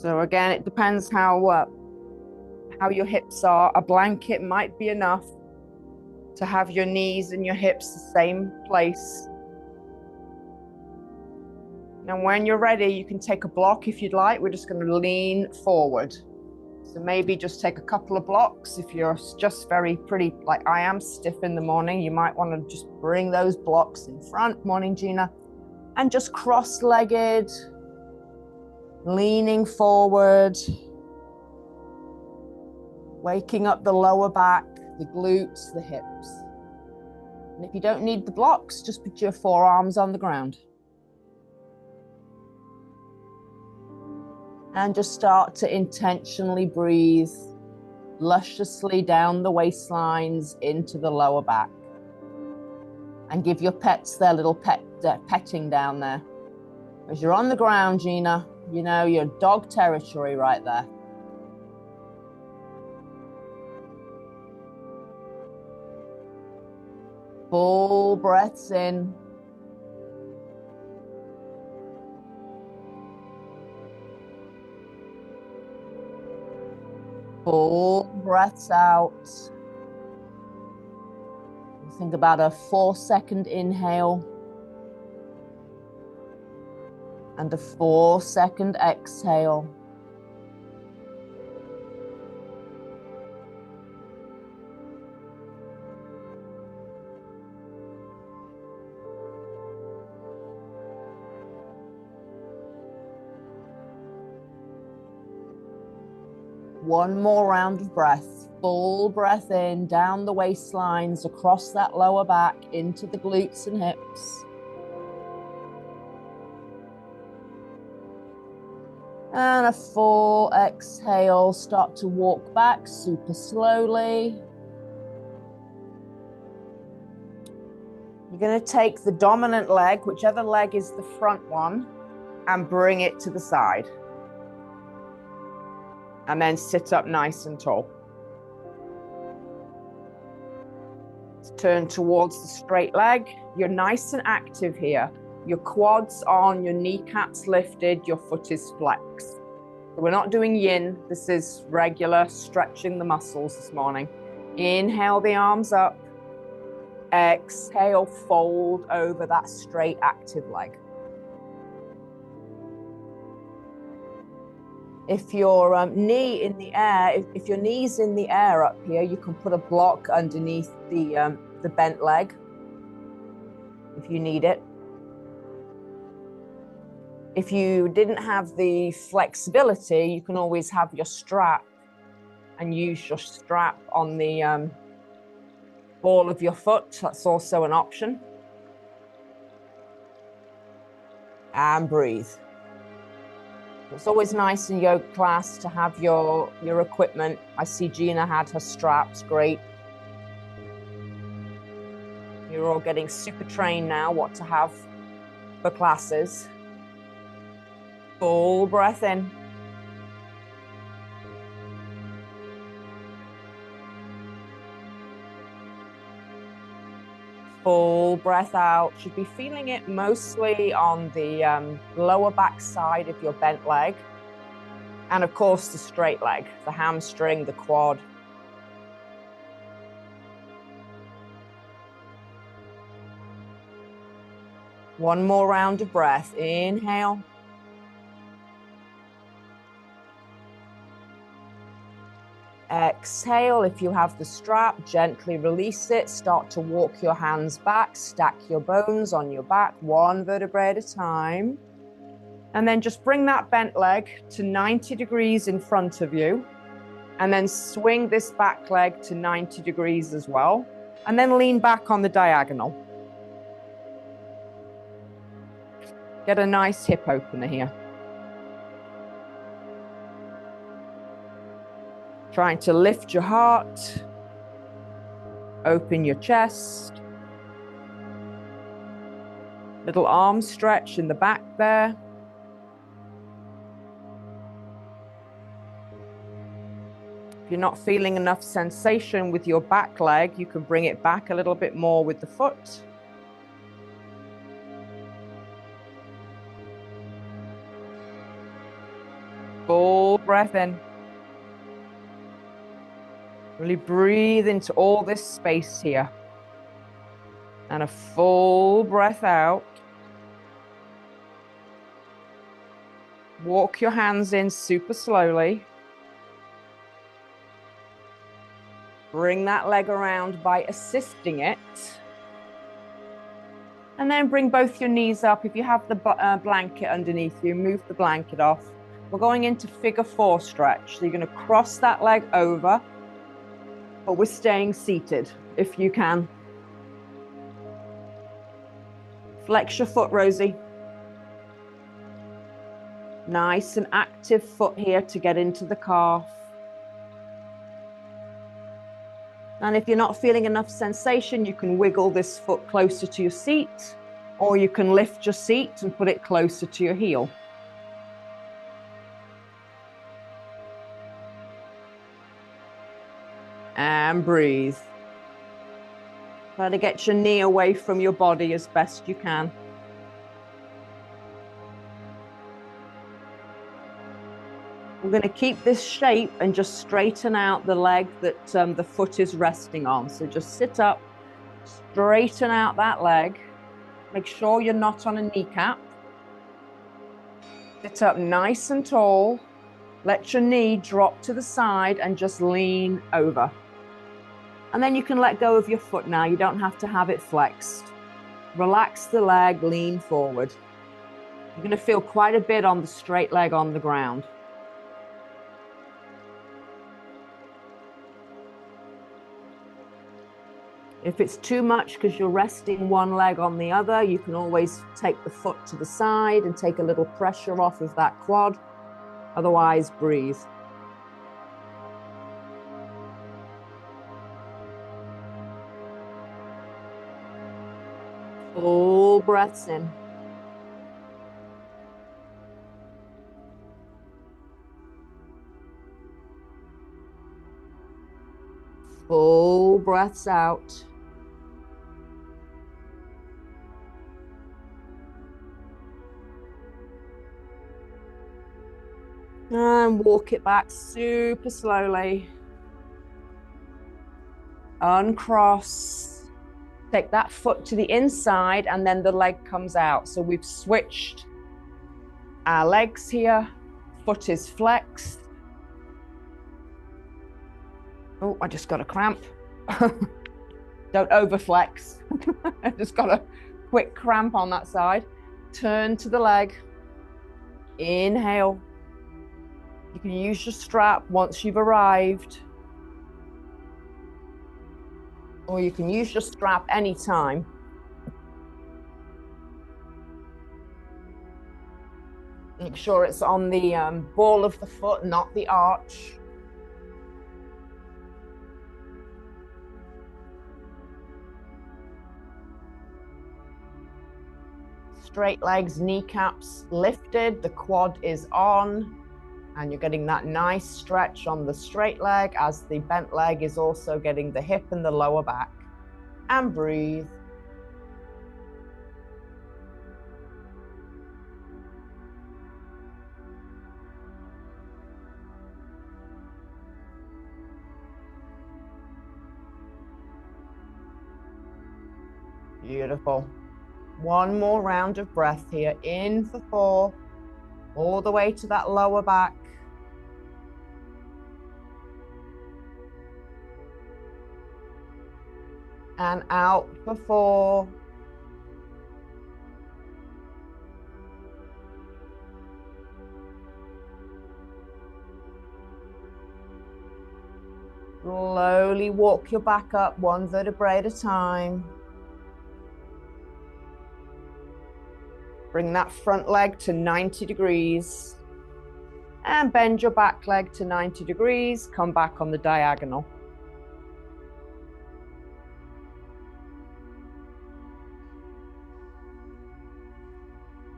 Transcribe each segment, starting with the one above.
So again, it depends how your hips are. A blanket might be enough to have your knees and your hips the same place. Now, when you're ready, you can take a block if you'd like. We're just going to lean forward. So maybe just take a couple of blocks. If you're just pretty like I am, stiff in the morning, you might want to just bring those blocks in front. Morning, Gina. And just cross-legged, leaning forward, waking up the lower back, the glutes, the hips. And if you don't need the blocks, just put your forearms on the ground. And just start to intentionally breathe lusciously down the waistlines into the lower back. And give your pets their little petting down there. As you're on the ground, Gina, you know, you're dog territory right there. Full breaths in. Full breaths out. Think about a 4-second inhale and a 4-second exhale. One more round of breath. Full breath in, down the waistlines, across that lower back, into the glutes and hips. And a full exhale, start to walk back super slowly. You're going to take the dominant leg, whichever leg is the front one, and bring it to the side. And then sit up nice and tall. Turn towards the straight leg. You're nice and active here. Your quads on, your kneecaps lifted, your foot is flexed. So we're not doing yin. This is regular stretching the muscles this morning. Inhale the arms up. Exhale, fold over that straight active leg. If your knee in the air, if your knee's in the air up here, you can put a block underneath the bent leg if you need it. If you didn't have the flexibility, you can always have your strap and use your strap on the ball of your foot. That's also an option. And breathe. It's always nice in yoga class to have your equipment. I see Gina had her straps, great. You're all getting super trained now what to have for classes. Full breath in. Full breath out. Should be feeling it mostly on the lower back side of your bent leg. And of course, the straight leg, the hamstring, the quad. One more round of breath. Inhale. Exhale. If you have the strap, gently release it. Start to walk your hands back. Stack your bones on your back, one vertebrae at a time. And then just bring that bent leg to 90 degrees in front of you. And then swing this back leg to 90 degrees as well. And then lean back on the diagonal. Get a nice hip opener here. Trying to lift your heart, open your chest. Little arm stretch in the back there. If you're not feeling enough sensation with your back leg, you can bring it back a little bit more with the foot. Full breath in. Really breathe into all this space here. And a full breath out. Walk your hands in super slowly. Bring that leg around by assisting it. And then bring both your knees up. If you have the blanket underneath you, move the blanket off. We're going into figure 4 stretch. So you're going to cross that leg over, but we're staying seated if you can. Flex your foot, Rosie. Nice and active foot here to get into the calf. And if you're not feeling enough sensation, you can wiggle this foot closer to your seat, or you can lift your seat and put it closer to your heel. And breathe. Try to get your knee away from your body as best you can. We're going to keep this shape and just straighten out the leg that the foot is resting on. So just sit up, straighten out that leg. Make sure you're not on a kneecap. Sit up nice and tall. Let your knee drop to the side and just lean over. And then you can let go of your foot now. You don't have to have it flexed. Relax the leg, lean forward. You're going to feel quite a bit on the straight leg on the ground. If it's too much because you're resting one leg on the other, you can always take the foot to the side and take a little pressure off of that quad. Otherwise, breathe. Full breaths in. Full breaths out. And walk it back super slowly. Uncross. Take that foot to the inside and then the leg comes out. So we've switched our legs here. Foot is flexed. Oh, I just got a cramp. Don't overflex. I just got a quick cramp on that side. Turn to the leg. Inhale. You can use your strap once you've arrived. Or you can use your strap anytime. Make sure it's on the ball of the foot, not the arch. Straight legs, kneecaps lifted, the quad is on, and you're getting that nice stretch on the straight leg as the bent leg is also getting the hip and the lower back. And breathe. Beautiful. One more round of breath here. In for 4, all the way to that lower back. And out for 4. Slowly walk your back up, one vertebrae at a time. Bring that front leg to 90 degrees. And bend your back leg to 90 degrees. Come back on the diagonal.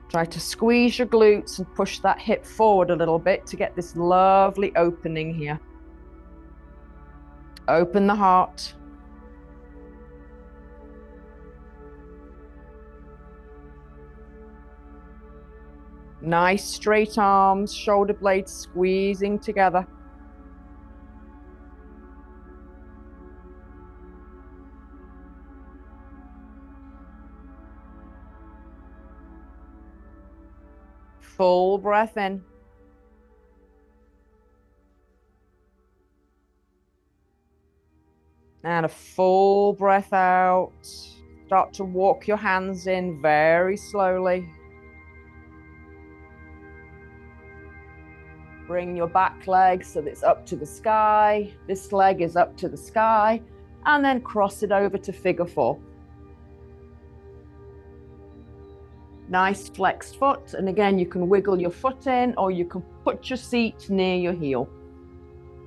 Try to squeeze your glutes and push that hip forward a little bit to get this lovely opening here. Open the heart. Nice straight arms, shoulder blades squeezing together. Full breath in. And a full breath out. Start to walk your hands in very slowly. Bring your back leg so that it's up to the sky. This leg is up to the sky. And then cross it over to figure four. Nice flexed foot. And again, you can wiggle your foot in, or you can put your seat near your heel,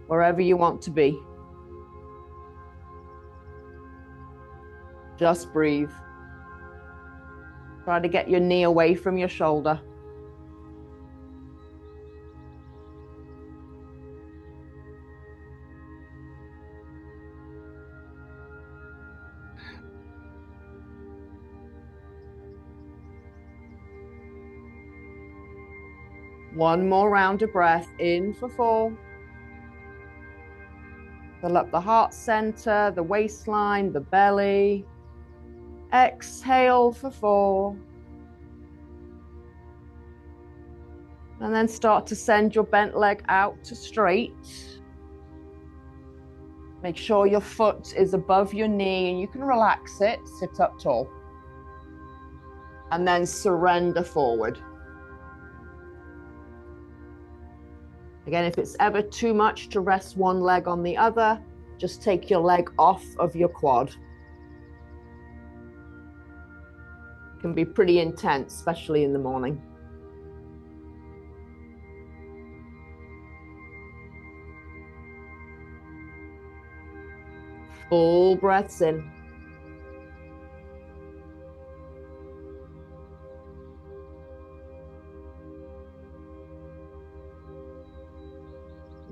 wherever you want to be. Just breathe. Try to get your knee away from your shoulder. One more round of breath in for four. Fill up the heart center, the waistline, the belly. Exhale for four. And then start to send your bent leg out to straight. Make sure your foot is above your knee and you can relax it, sit up tall. And then surrender forward. Again, if it's ever too much to rest one leg on the other, just take your leg off of your quad. It can be pretty intense, especially in the morning. Full breaths in.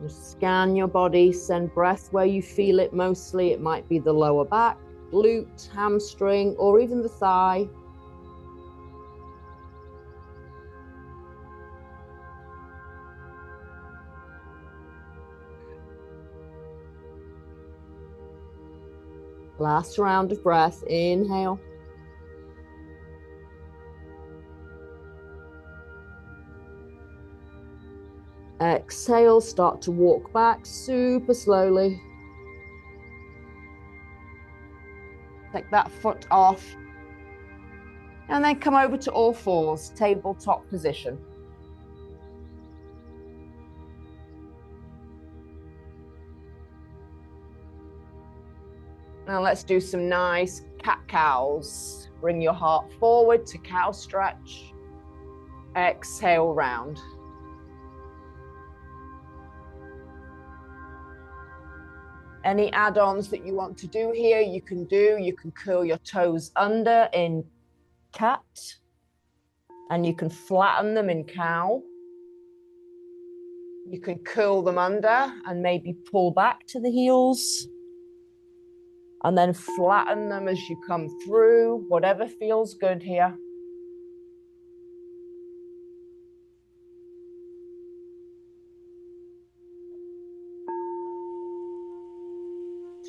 Just scan your body, send breath where you feel it mostly. It might be the lower back, glute, hamstring, or even the thigh. Last round of breath, inhale. Exhale, start to walk back super slowly. Take that foot off. And then come over to all fours, tabletop position. Now let's do some nice cat-cows. Bring your heart forward to cow stretch. Exhale, round. Any add-ons that you want to do here, you can do. You can curl your toes under in cat, and you can flatten them in cow. You can curl them under and maybe pull back to the heels, and then flatten them as you come through, whatever feels good here.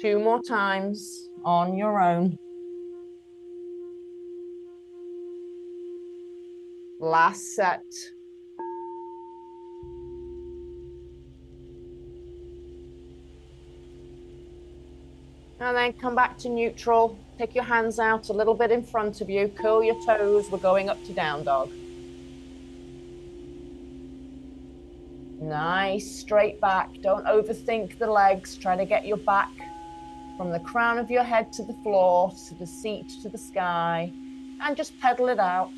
Two more times on your own. Last set. And then come back to neutral. Take your hands out a little bit in front of you. Curl your toes. We're going up to down dog. Nice, straight back. Don't overthink the legs. Try to get your back from the crown of your head to the floor, to the seat, to the sky, and just pedal it out.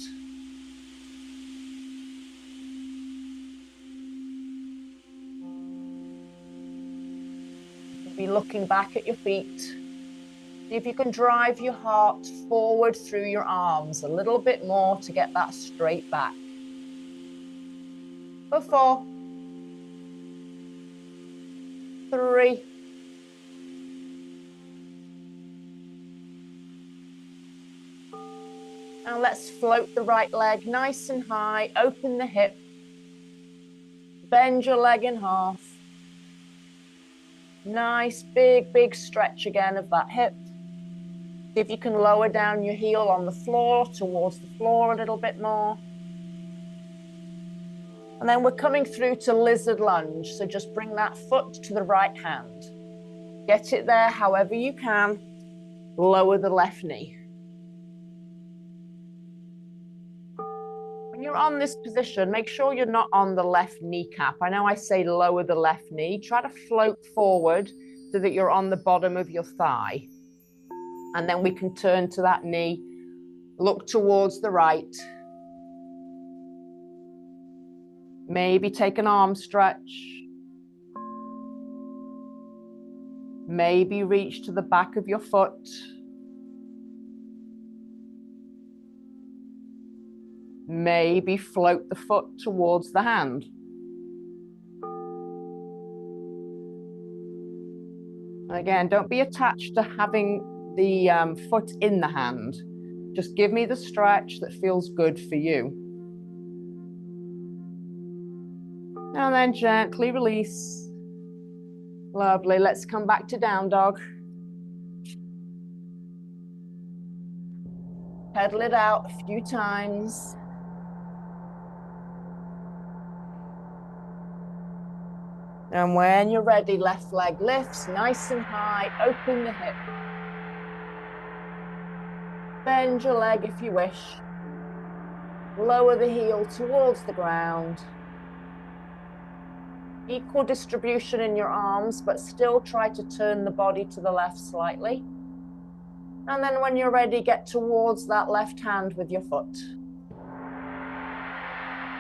Be looking back at your feet. See if you can drive your heart forward through your arms a little bit more to get that straight back. For 4, 3, 2, Now let's float the right leg nice and high, open the hip, bend your leg in half. Nice, big stretch again of that hip. See if you can lower down your heel on the floor, towards the floor a little bit more. And then we're coming through to lizard lunge. So just bring that foot to the right hand. Get it there however you can. Lower the left knee. When you're on this position, make sure you're not on the left kneecap. I know I say lower the left knee. Try to float forward so that you're on the bottom of your thigh. And then we can turn to that knee, look towards the right. Maybe take an arm stretch. Maybe reach to the back of your foot. Maybe float the foot towards the hand. Again, don't be attached to having the foot in the hand. Just give me the stretch that feels good for you. And then gently release. Lovely. Let's come back to down dog. Pedal it out a few times. And when you're ready, left leg lifts nice and high. Open the hip. Bend your leg if you wish. Lower the heel towards the ground. Equal distribution in your arms, but still try to turn the body to the left slightly. And then when you're ready, get towards that left hand with your foot.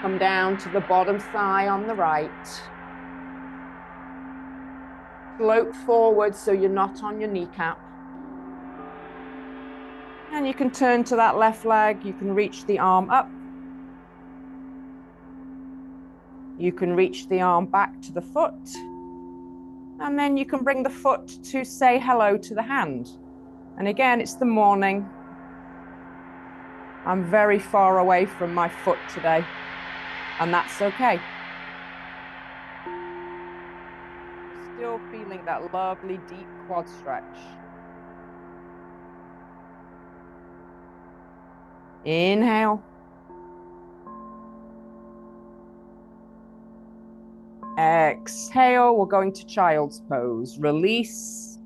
Come down to the bottom thigh on the right. Float forward so you're not on your kneecap. And you can turn to that left leg. You can reach the arm up. You can reach the arm back to the foot. And then you can bring the foot to say hello to the hand. And again, it's the morning. I'm very far away from my foot today, and that's okay. Still feeling that lovely deep quad stretch. Inhale. Exhale, we're going to child's pose. Release.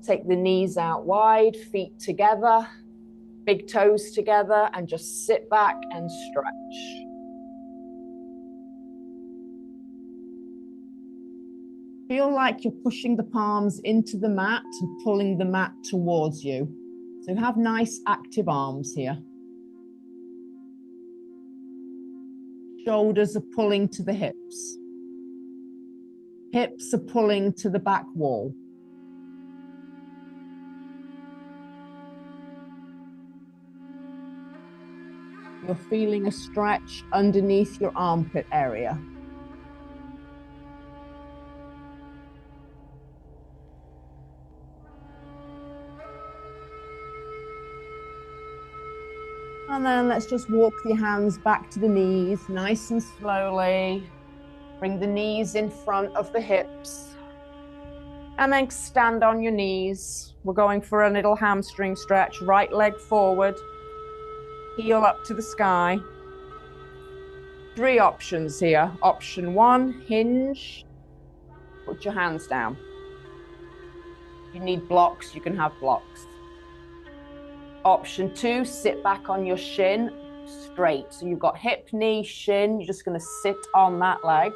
Take the knees out wide, feet together, big toes together, and just sit back and stretch. Feel like you're pushing the palms into the mat and pulling the mat towards you. So have nice active arms here. Shoulders are pulling to the hips. Hips are pulling to the back wall. You're feeling a stretch underneath your armpit area. And then let's just walk the hands back to the knees, nice and slowly. Bring the knees in front of the hips. And then stand on your knees. We're going for a little hamstring stretch. Right leg forward. Heel up to the sky. 3 options here. Option 1, hinge. Put your hands down. If you need blocks, you can have blocks. Option 2, sit back on your shin straight. So you've got hip, knee, shin. You're just going to sit on that leg.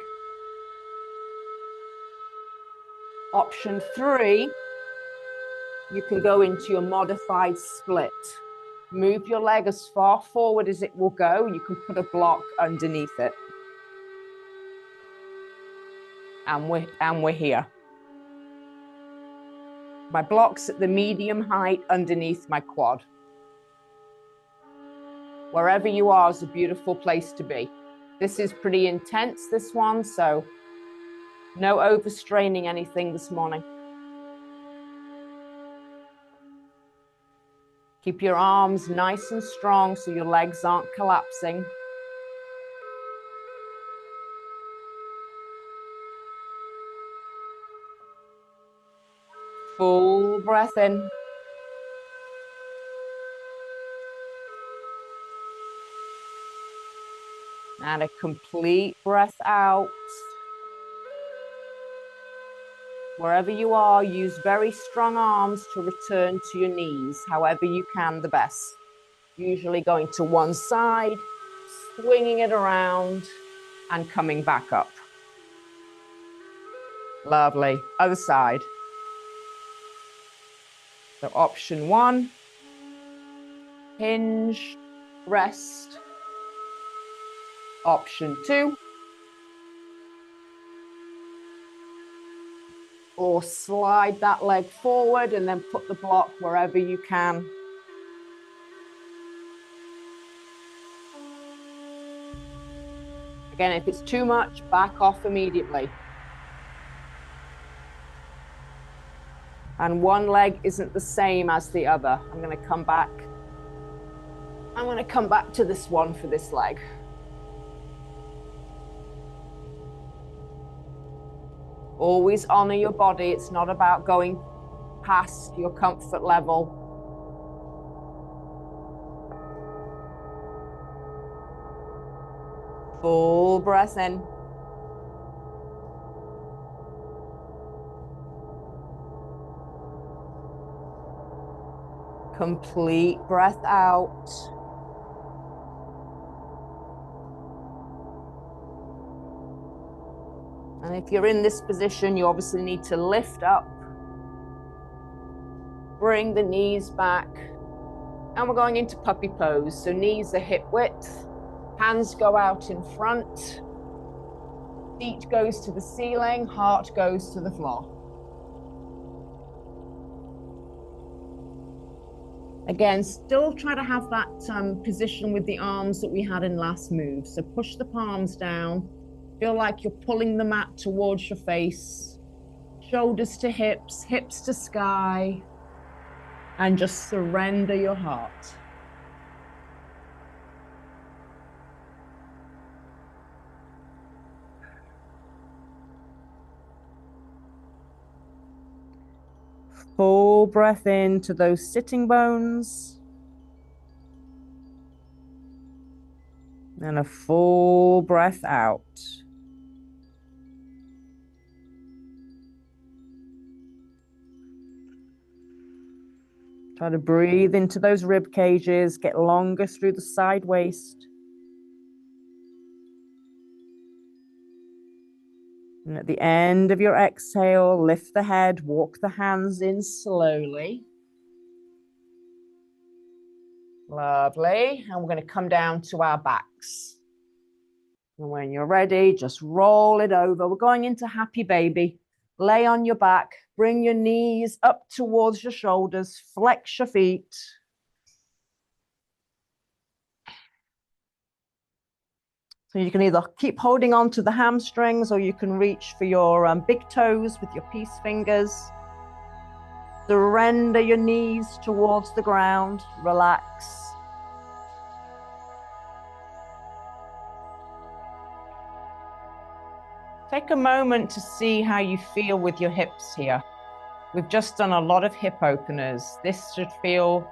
Option 3, you can go into your modified split. Move your leg as far forward as it will go. You can put a block underneath it. And we're here. My block's at the medium height underneath my quad. Wherever you are is a beautiful place to be. This is pretty intense, this one, so no overstraining anything this morning. Keep your arms nice and strong so your legs aren't collapsing. Full breath in. And a complete breath out. Wherever you are, use very strong arms to return to your knees, however you can the best. Usually going to one side, swinging it around, and coming back up. Lovely. Other side. So option 1, hinge, rest. Option 2, or slide that leg forward and then put the block wherever you can. Again, if it's too much, back off immediately. And one leg isn't the same as the other. I'm going to come back. I'm going to come back to this one for this leg. Always honor your body. It's not about going past your comfort level. Full breath in. Complete breath out. And if you're in this position, you obviously need to lift up. Bring the knees back. And we're going into puppy pose. So knees are hip width. Hands go out in front. Feet goes to the ceiling. Heart goes to the floor. Again, still try to have that position with the arms that we had in last move. So push the palms down. Feel like you're pulling the mat towards your face. Shoulders to hips, hips to sky. And just surrender your heart. Full breath into those sitting bones. And a full breath out. Try to breathe into those rib cages, get longer through the side waist. And at the end of your exhale, lift the head, walk the hands in slowly. Lovely. And we're going to come down to our backs. And when you're ready, just roll it over. We're going into happy baby. Lay on your back, bring your knees up towards your shoulders, flex your feet. So you can either keep holding on to the hamstrings or you can reach for your big toes with your peace fingers. Surrender your knees towards the ground, relax. Take a moment to see how you feel with your hips here. We've just done a lot of hip openers. This should feel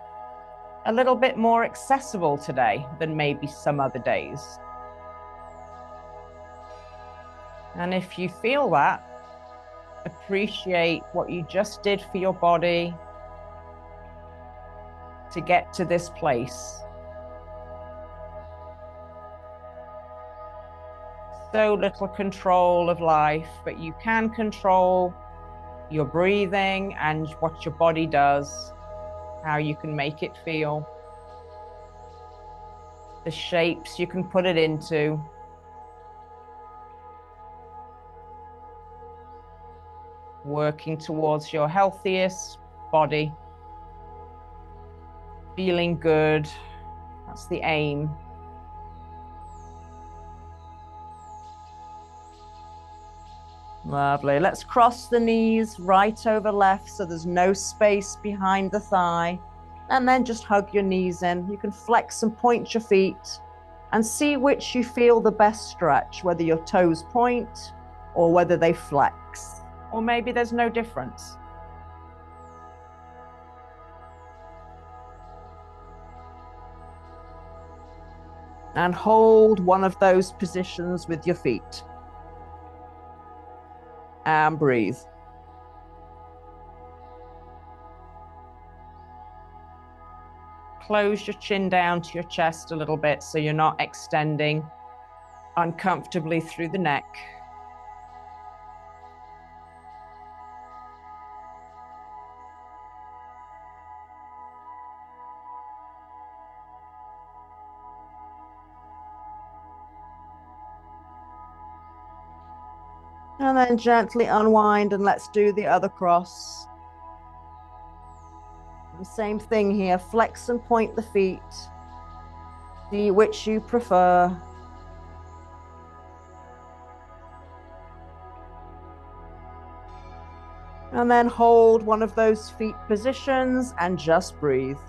a little bit more accessible today than maybe some other days. And if you feel that, appreciate what you just did for your body to get to this place. So little control of life, but you can control your breathing and what your body does, how you can make it feel, the shapes you can put it into. Working towards your healthiest body. Feeling good. That's the aim. Lovely. Let's cross the knees right over left so there's no space behind the thigh. And then just hug your knees in. You can flex and point your feet and see which you feel the best stretch, whether your toes point or whether they flex, or maybe there's no difference. And hold one of those positions with your feet. And breathe. Close your chin down to your chest a little bit so you're not extending uncomfortably through the neck. And then gently unwind and let's do the other cross. And same thing here, flex and point the feet. See which you prefer. And then hold one of those feet positions and just breathe.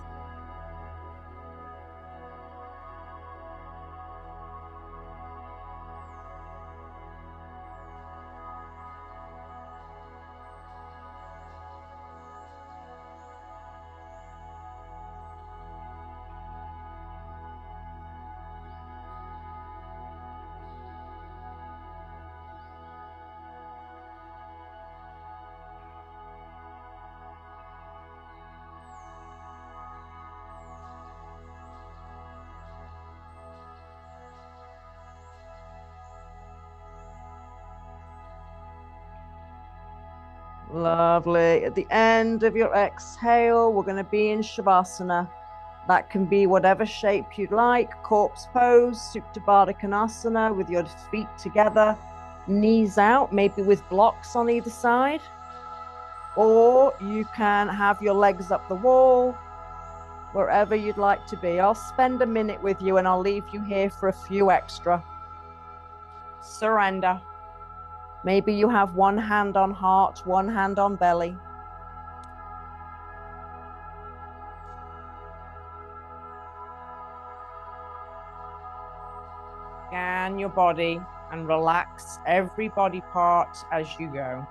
Lovely. At the end of your exhale, we're going to be in Shavasana. That can be whatever shape you'd like. Corpse pose, Supta Baddha Konasana with your feet together, knees out, maybe with blocks on either side. Or you can have your legs up the wall, wherever you'd like to be. I'll spend a minute with you and I'll leave you here for a few extra. Surrender. Maybe you have one hand on heart, one hand on belly. Scan your body and relax every body part as you go.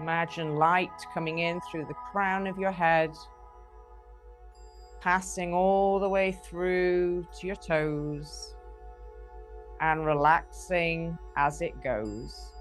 Imagine light coming in through the crown of your head, passing all the way through to your toes and relaxing as it goes.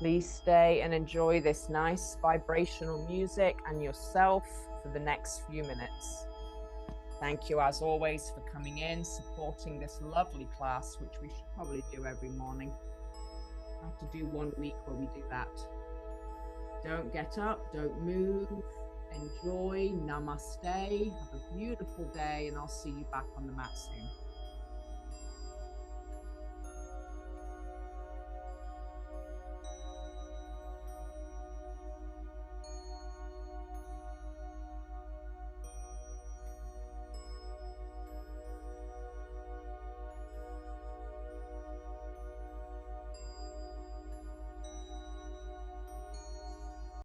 Please stay and enjoy this nice vibrational music and yourself for the next few minutes. Thank you as always for coming in, supporting this lovely class, which we should probably do every morning. I have to do 1 week where we do that. Don't get up, don't move, enjoy, namaste, have a beautiful day, and I'll see you back on the mat soon.